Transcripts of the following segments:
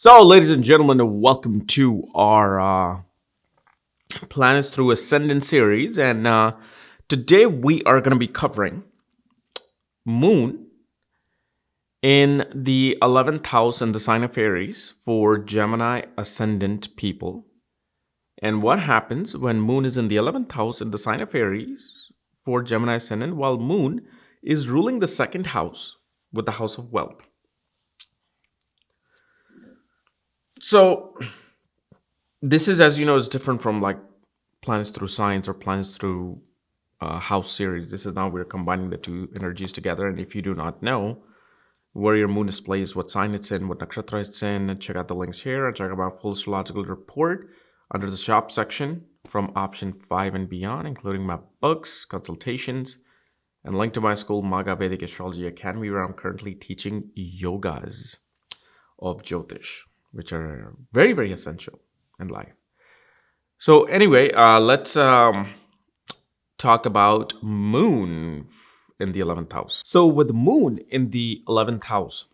So, ladies and gentlemen, welcome to our Planets Through Ascendant series. And today we are going to be covering Moon in the 11th house in the sign of Aries for Gemini ascendant people. And what happens when Moon is in the 11th house in the sign of Aries for Gemini ascendant, while Moon is ruling the second house with the house of wealth. So, this is, as you know, is different from like planets through signs or planets through house series. This is now we're combining the two energies together. And if you do not know where your moon is placed, what sign it's in, what nakshatra it's in, check out the links here and check out our full astrological report under the shop section from option 5 and beyond, including my books, consultations, and link to my school, Maga Vedic Astrology Academy, where I'm currently teaching yogas of Jyotish, which are very, very essential in life. So anyway, let's talk about Moon in the 11th house. So with Moon in the 11th house,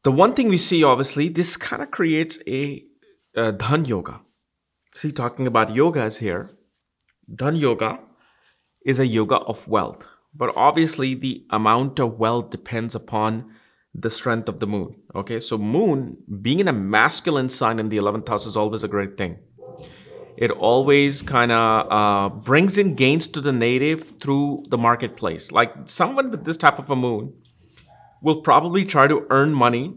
the one thing we see, obviously, this kind of creates a Dhan Yoga. See, talking about yogas here, Dhan Yoga is a yoga of wealth. But obviously, the amount of wealth depends upon the strength of the moon. Okay, so moon being in a masculine sign in the 11th house is always a great thing. It always kind of brings in gains to the native through the marketplace. Like someone with this type of a moon will probably try to earn money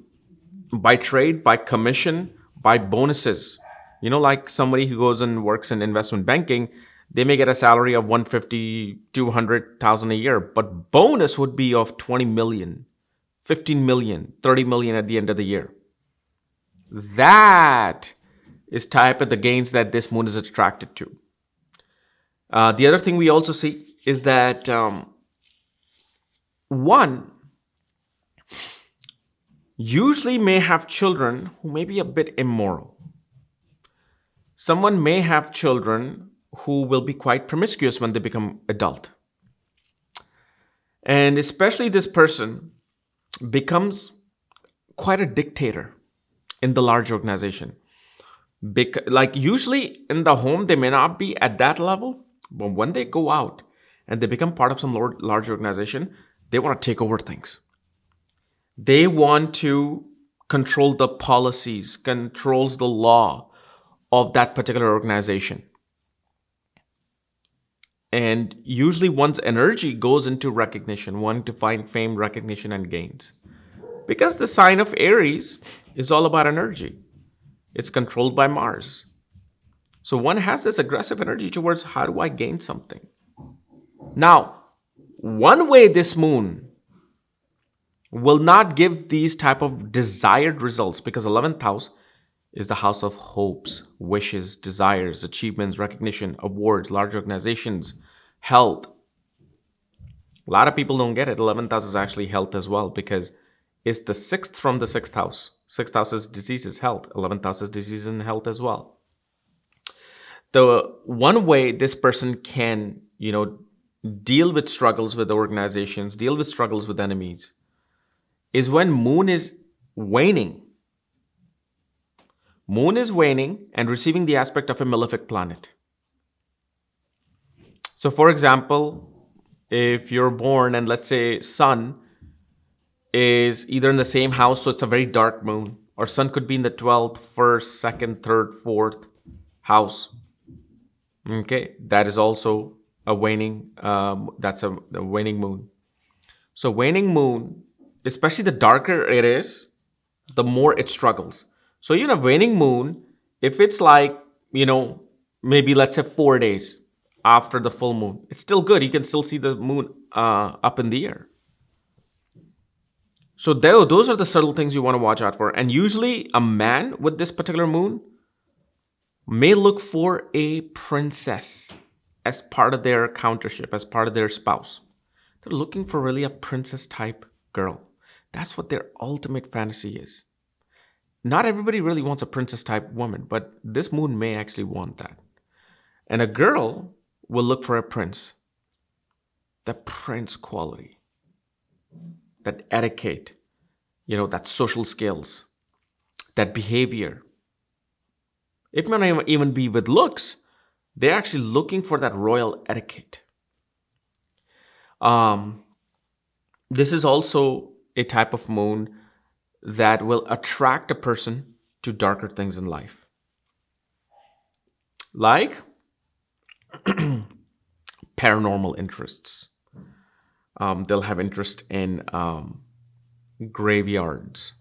by trade, by commission, by bonuses. You know, like somebody who goes and works in investment banking, they may get a salary of 150, 200,000 a year, but bonus would be of 20 million. 15 million, 30 million at the end of the year. That is type of the gains that this moon is attracted to. The other thing we also see is that one usually may have children who may be a bit immoral. Someone may have children who will be quite promiscuous when they become adult. And especially this person becomes quite a dictator in the large organization. Like usually in the home, they may not be at that level, but when they go out and they become part of some large organization, they want to take over things. They want to control the policies, controls the law of that particular organization. And usually one's energy goes into recognition, wanting to find fame, recognition, and gains. Because the sign of Aries is all about energy. It's controlled by Mars. So one has this aggressive energy towards how do I gain something? Now, one way this moon will not give these type of desired results, because 11th house is the house of hopes, wishes, desires, achievements, recognition, awards, large organizations, health. A lot of people don't get it. 11th house is actually health as well, because it's the 6th from the 6th house. 6th house is disease, is health. 11th house is disease and health as well. The one way this person can, deal with struggles with organizations, deal with struggles with enemies, is when moon is waning. Moon is waning and receiving the aspect of a malefic planet. So for example, if you're born and let's say sun is either in the same house, so it's a very dark moon, or sun could be in the 12th, 1st, 2nd, 3rd, 4th house. Okay, that is also a waning, that's a waning moon. So waning moon, especially the darker it is, the more it struggles. So a waning moon, if it's like, maybe let's say 4 days after the full moon, it's still good. You can still see the moon up in the air. So those are the subtle things you want to watch out for. And usually a man with this particular moon may look for a princess as part of their countership, as part of their spouse. They're looking for really a princess type girl. That's what their ultimate fantasy is. Not everybody really wants a princess type woman, but this moon may actually want that. And a girl will look for a prince. The prince quality. That etiquette, that social skills. that behavior. It may not even be with looks. They're actually looking for that royal etiquette. Um, this is also a type of moon that will attract a person to darker things in life, like paranormal interests. They'll have interest in graveyards.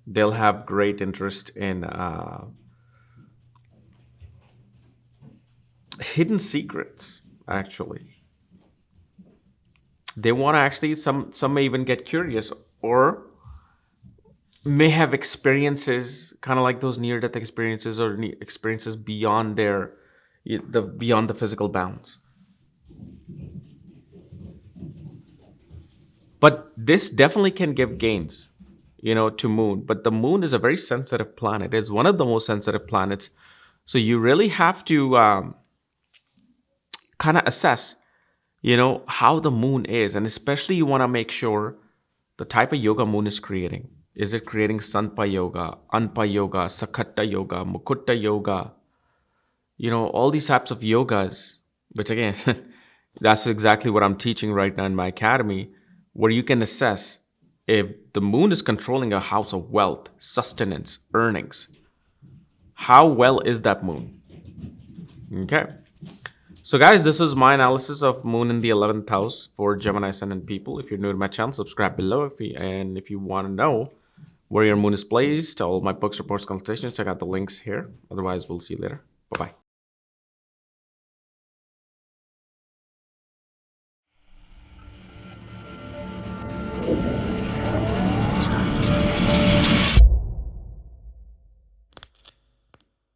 They'll have great interest in hidden secrets. Actually, they want to actually. Some may even get curious, or may have experiences, kind of like those near-death experiences, or experiences beyond beyond the physical bounds. But this definitely can give gains, to moon. But the moon is a very sensitive planet. It's one of the most sensitive planets. So you really have to kind of assess, how the moon is. And especially you want to make sure the type of yoga moon is creating. Is it creating Sanpa yoga, Anpa yoga, Sakatta yoga, Mukutta yoga? All these types of yogas, which again, that's exactly what I'm teaching right now in my academy, where you can assess if the moon is controlling a house of wealth, sustenance, earnings. How well is that moon? Okay. So guys, this was my analysis of moon in the 11th house for Gemini ascendant people. If you're new to my channel, subscribe below. If you want to know where your moon is placed, all my books, reports, consultations, check out the links here. Otherwise, we'll see you later. Bye-bye.